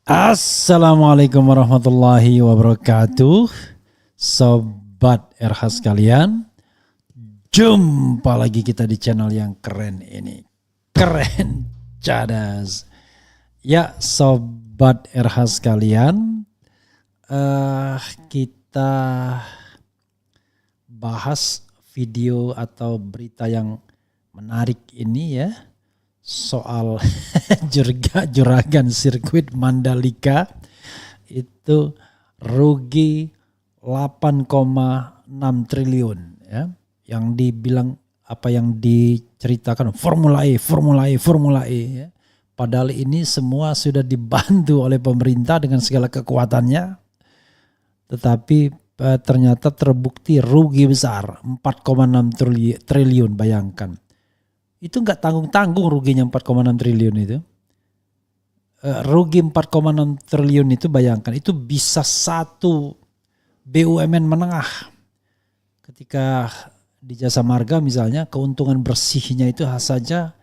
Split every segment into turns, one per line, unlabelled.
Assalamualaikum warahmatullahi wabarakatuh. Sobat RH sekalian, jumpa lagi kita di channel yang keren ini. Keren cadas. Ya Sobat RH sekalian, kita bahas video atau berita yang menarik ini ya. Soal juragan sirkuit Mandalika itu rugi 8,6 triliun ya. Yang dibilang apa yang diceritakan Formula E ya. Padahal ini semua sudah dibantu oleh pemerintah dengan segala kekuatannya. Tetapi ternyata terbukti rugi besar 4,6 triliun, bayangkan. Itu nggak tanggung-tanggung ruginya 4,6 triliun itu. Rugi 4,6 triliun itu bayangkan, itu bisa satu BUMN menengah. Ketika di Jasa Marga misalnya keuntungan bersihnya itu saja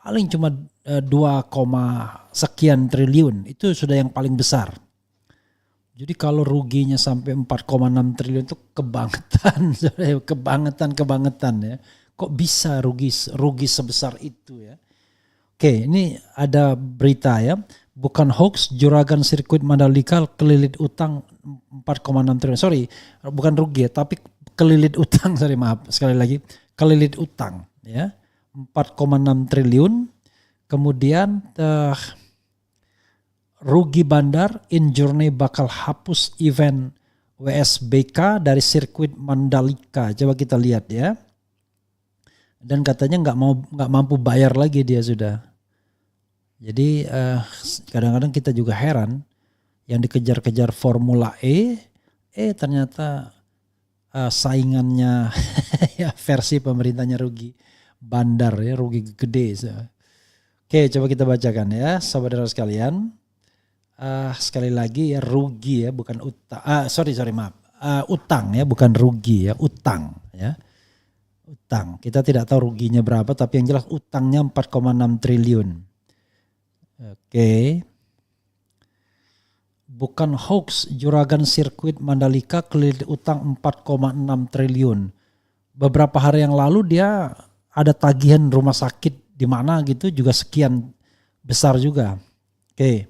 paling cuma 2, sekian triliun. Itu sudah yang paling besar. Jadi kalau ruginya sampai 4,6 triliun itu kebangetan ya. Kok bisa rugi sebesar itu ya? Oke, ini ada berita ya. Bukan hoax, juragan sirkuit Mandalika kelilit utang 4,6 triliun. Sorry, bukan rugi ya, tapi kelilit utang. Sorry, maaf sekali lagi. Kelilit utang ya. 4,6 triliun. Kemudian rugi bandar, InJourney bakal hapus event WSBK dari sirkuit Mandalika. Coba kita lihat ya. Dan katanya nggak mampu bayar lagi dia sudah. Jadi kadang-kadang kita juga heran yang dikejar-kejar Formula E, ternyata saingannya ya versi pemerintahnya rugi bandar ya, rugi gede. Oke, coba kita bacakan ya, saudara sekalian. Sekali lagi ya, rugi ya, bukan utang. Utang ya, bukan rugi ya, utang ya. Utang, kita tidak tahu ruginya berapa, tapi yang jelas utangnya 4,6 triliun. Oke. Bukan hoax, juragan sirkuit Mandalika kelilit utang 4,6 triliun. Beberapa hari yang lalu dia ada tagihan rumah sakit di mana gitu juga sekian besar juga. Oke.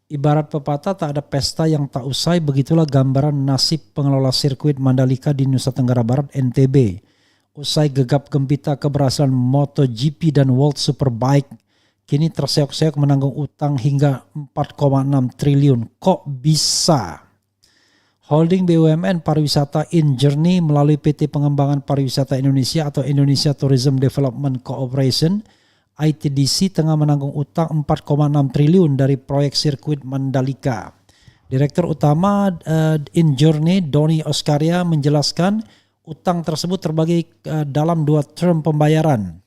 Ibarat pepatah tak ada pesta yang tak usai, begitulah gambaran nasib pengelola sirkuit Mandalika di Nusa Tenggara Barat NTB. Usai gegap gempita keberhasilan MotoGP dan World Superbike, kini terseok-seok menanggung utang hingga 4,6 triliun. Kok bisa? Holding BUMN pariwisata InJourney melalui PT Pengembangan Pariwisata Indonesia atau Indonesia Tourism Development Corporation (ITDC) tengah menanggung utang 4,6 triliun dari proyek sirkuit Mandalika. Direktur Utama InJourney, Doni Oskaria, menjelaskan utang tersebut terbagi dalam 2 termin pembayaran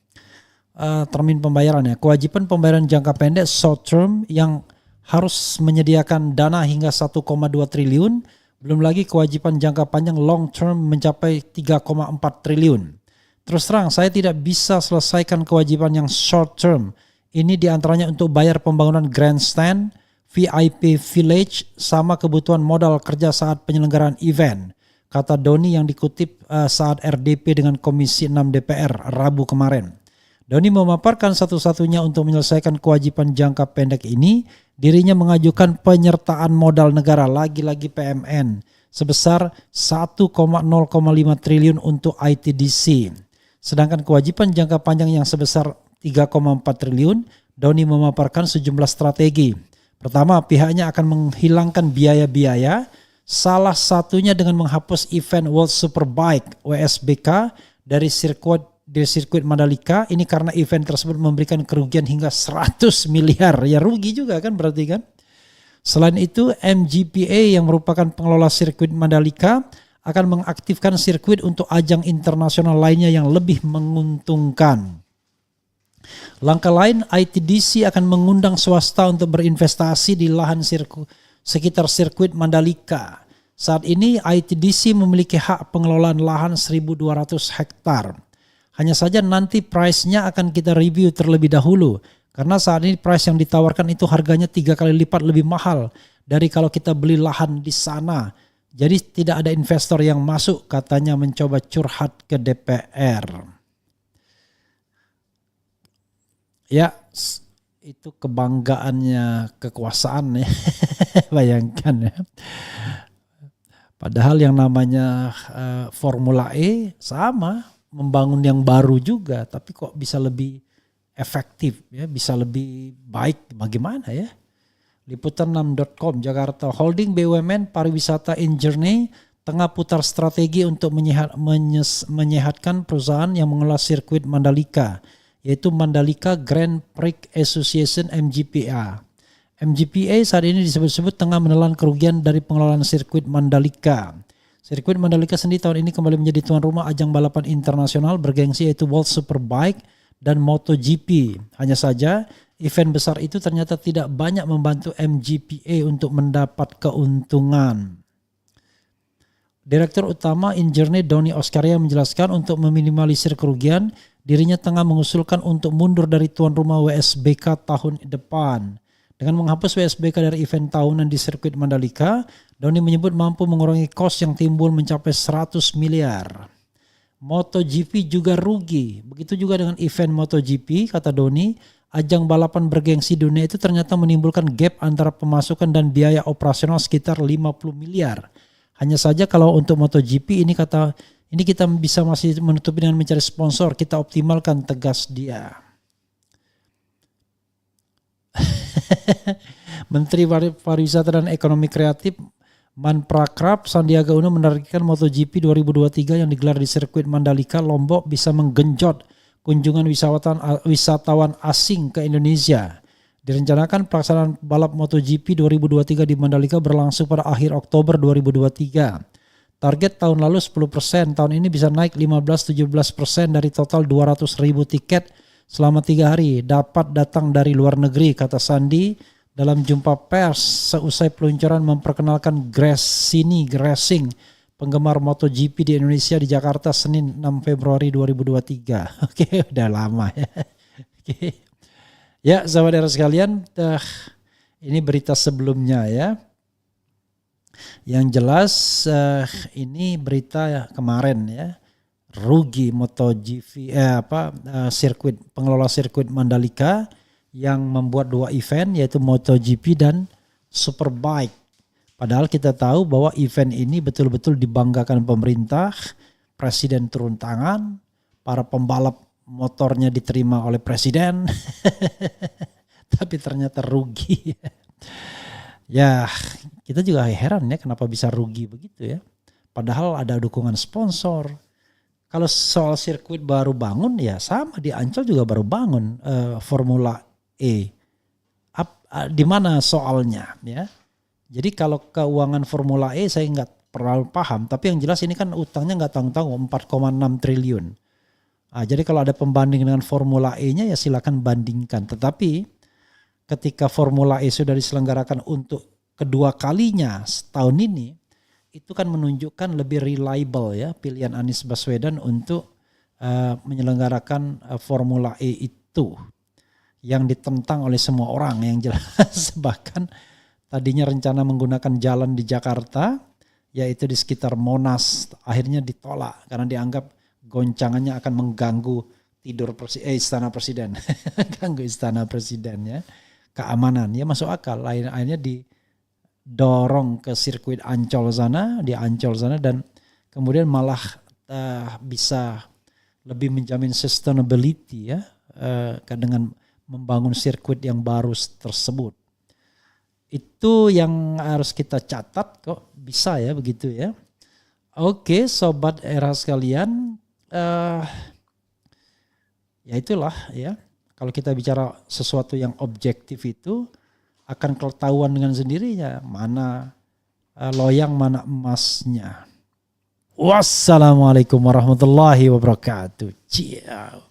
ya. Kewajiban pembayaran jangka pendek short term yang harus menyediakan dana hingga 1,2 triliun, belum lagi kewajiban jangka panjang long term mencapai 3,4 triliun. Terus terang saya tidak bisa selesaikan kewajiban yang short term. Ini diantaranya untuk bayar pembangunan grandstand, VIP village, sama kebutuhan modal kerja saat penyelenggaraan event, kata Doni yang dikutip saat RDP dengan Komisi 6 DPR Rabu kemarin. Doni memaparkan satu-satunya untuk menyelesaikan kewajiban jangka pendek ini, dirinya mengajukan penyertaan modal negara, lagi-lagi PMN, sebesar 1,05 triliun untuk ITDC. Sedangkan kewajiban jangka panjang yang sebesar 3,4 triliun, Doni memaparkan sejumlah strategi. Pertama, pihaknya akan menghilangkan biaya-biaya, salah satunya dengan menghapus event World Superbike WSBK dari sirkuit Mandalika. Ini karena event tersebut memberikan kerugian hingga 100 miliar. Ya rugi juga kan berarti kan. Selain itu MGPA yang merupakan pengelola sirkuit Mandalika akan mengaktifkan sirkuit untuk ajang internasional lainnya yang lebih menguntungkan. Langkah lain, ITDC akan mengundang swasta untuk berinvestasi di lahan sekitar sirkuit Mandalika. Saat ini ITDC memiliki hak pengelolaan lahan 1.200 hektar. Hanya saja nanti price-nya akan kita review terlebih dahulu Karena saat ini price yang ditawarkan itu harganya 3 kali lipat lebih mahal dari kalau kita beli lahan di sana. Jadi tidak ada investor yang masuk, katanya mencoba curhat ke DPR. Ya, itu kebanggaannya kekuasaan ya. Bayangkan ya. Padahal yang namanya Formula E sama, membangun yang baru juga, tapi kok bisa lebih efektif ya, bisa lebih baik, bagaimana ya? Liputan6.com, Jakarta, holding BUMN pariwisata in journey tengah putar strategi untuk menyehatkan perusahaan yang mengelola sirkuit Mandalika, yaitu Mandalika Grand Prix Association MGPA. MGPA saat ini disebut-sebut tengah menelan kerugian dari pengelolaan sirkuit Mandalika. Sirkuit Mandalika sendiri tahun ini kembali menjadi tuan rumah ajang balapan internasional bergengsi yaitu World Superbike dan MotoGP. Hanya saja event besar itu ternyata tidak banyak membantu MGPA untuk mendapat keuntungan. Direktur utama InJourney Doni Oskaria menjelaskan untuk meminimalisir kerugian, dirinya tengah mengusulkan untuk mundur dari tuan rumah WSBK tahun depan. Dengan menghapus WSBK dari event tahunan di sirkuit Mandalika, Doni menyebut mampu mengurangi kos yang timbul mencapai 100 miliar. MotoGP juga rugi. Begitu juga dengan event MotoGP, kata Doni, ajang balapan bergengsi dunia itu ternyata menimbulkan gap antara pemasukan dan biaya operasional sekitar 50 miliar. Hanya saja kalau untuk MotoGP ini kita bisa masih menutupi dengan mencari sponsor, kita optimalkan, tegas dia. Menteri Pariwisata dan Ekonomi Kreatif Manprakrab Sandiaga Uno menargetkan MotoGP 2023 yang digelar di sirkuit Mandalika, Lombok bisa menggenjot kunjungan wisatawan asing ke Indonesia. Direncanakan pelaksanaan balap MotoGP 2023 di Mandalika berlangsung pada akhir Oktober 2023. Target tahun lalu 10%, tahun ini bisa naik 15-17% dari total 200.000 tiket selama 3 hari dapat datang dari luar negeri, kata Sandi dalam jumpa pers seusai peluncuran memperkenalkan Gresini Racing, penggemar MotoGP di Indonesia di Jakarta Senin 6 Februari 2023. Oke, udah lama ya. Oke. Ya, sahabat sekalian, ini berita sebelumnya ya. Yang jelas ini berita kemarin ya. Rugi MotoGP sirkuit, pengelola sirkuit Mandalika yang membuat 2 event yaitu MotoGP dan Superbike. Padahal kita tahu bahwa event ini betul-betul dibanggakan pemerintah, presiden turun tangan, para pembalap motornya diterima oleh presiden. Tapi ternyata rugi. Ya, kita juga heran ya kenapa bisa rugi begitu ya. Padahal ada dukungan sponsor. Kalau soal sirkuit baru bangun ya sama, di Ancol juga baru bangun Formula E. Di mana soalnya ya? Jadi kalau keuangan Formula E saya nggak terlalu paham, tapi yang jelas ini kan utangnya nggak tanggung-tanggung 4,6 triliun. Jadi kalau ada pembanding dengan Formula E-nya ya silakan bandingkan. Tetapi ketika Formula E sudah diselenggarakan untuk kedua kalinya setahun ini, itu kan menunjukkan lebih reliable ya pilihan Anies Baswedan untuk menyelenggarakan Formula E itu yang ditentang oleh semua orang yang jelas. Bahkan tadinya rencana menggunakan jalan di Jakarta yaitu di sekitar Monas akhirnya ditolak karena dianggap goncangannya akan mengganggu tidur istana presiden. Ganggu istana presiden ya. Keamanan ya masuk akal. Akhirnya dorong ke sirkuit Ancol sana, di Ancol sana, dan kemudian malah bisa lebih menjamin sustainability ya dengan membangun sirkuit yang baru tersebut. Itu yang harus kita catat, kok bisa ya begitu ya. Oke, sobat era sekalian, ya itulah ya. Kalau kita bicara sesuatu yang objektif itu akan ketahuan dengan sendirinya mana loyang mana emasnya. Wassalamualaikum warahmatullahi wabarakatuh. Ciao.